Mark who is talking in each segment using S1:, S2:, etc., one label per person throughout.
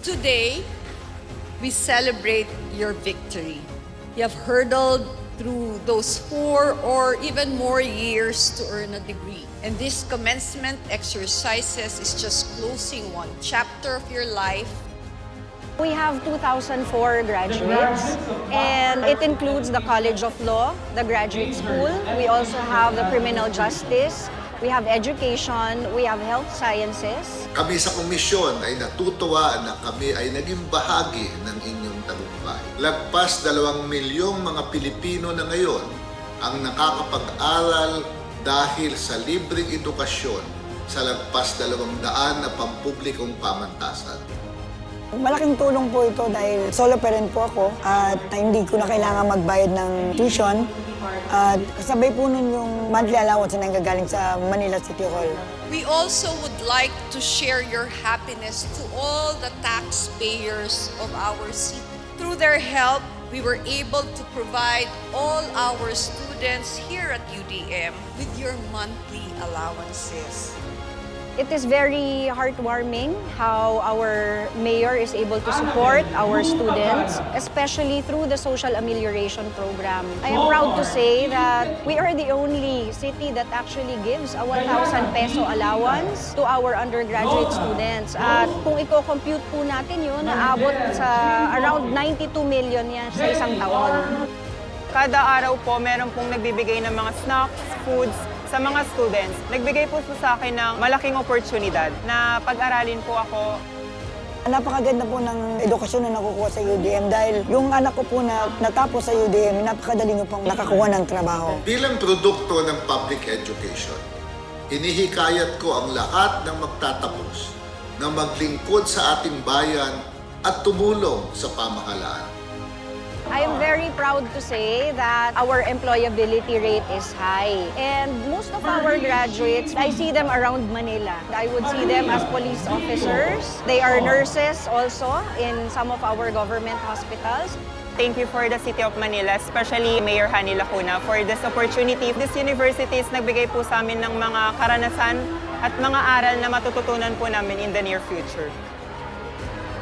S1: Today, we celebrate your victory. You have hurdled through those 4 or even more years to earn a degree. And this commencement exercises is just closing one chapter of your life.
S2: We have 2,004 graduates, and it includes the College of Law, the Graduate School. We also have the Criminal Justice, we have Education, we have Health Sciences.
S3: Kami sa komisyon ay natutuwa na kami ay naging bahagi ng inyong tagumpay. Lagpas 2 milyong mga Pilipino na ngayon ang nakakapag-aral dahil sa libreng edukasyon sa lagpas 200 na pampublikong pamantasan.
S4: Malaking tulong po ito dahil solo parent po ako at hindi ko na kailangan magbayad ng tuition. At kasabay po nun yung monthly allowance na nanggagaling sa Manila City Hall.
S1: We also would like to share your happiness to all the taxpayers of our city. Through their help, we were able to provide all our students here at UDM with your monthly allowances.
S2: It is very heartwarming how our mayor is able to support our students, especially through the social amelioration program. I am proud to say that we are the only city that actually gives a 1,000 peso allowance to our undergraduate students. At kung i-compute po natin yun, naabot sa around 92 million yan sa isang taon.
S5: Kada araw po, meron pong nagbibigay ng mga snacks, foods, sa mga students. Nagbigay po sa akin ng malaking oportunidad na pag-aralin po ako.
S4: Napakaganda po ng edukasyon na nakukuha sa UDM dahil yung anak ko po na natapos sa UDM, napakadali nyo pong nakakuha ng trabaho.
S3: Bilang produkto ng public education, hinihikayat ko ang lahat ng magtatapos na maglingkod sa ating bayan at tumulong sa pamahalaan.
S2: I am very proud to say that our employability rate is high. And most of our graduates, I see them around Manila. I would see them as police officers. They are nurses also in some of our government hospitals.
S5: Thank you for the City of Manila, especially Mayor Hani Lacuna, for this opportunity. This university is nagbigay po sa amin ng mga karanasan at mga aral na matututunan po namin in the near future.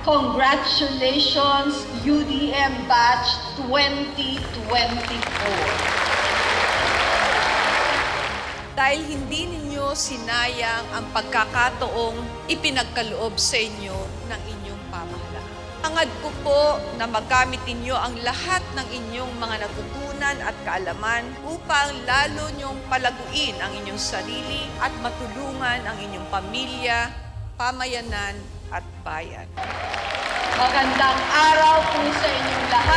S1: Congratulations, UDM Batch 2024! Dahil hindi ninyo sinayang ang pagkakataong ipinagkaloob sa inyo ng inyong pamahalaan. Hangad ko po na magamit ninyo ang lahat ng inyong mga natutunan at kaalaman upang lalo nyong palaguin ang inyong sarili at matulungan ang inyong pamilya, pamayanan at bayan. Magandang araw po sa inyong lahat.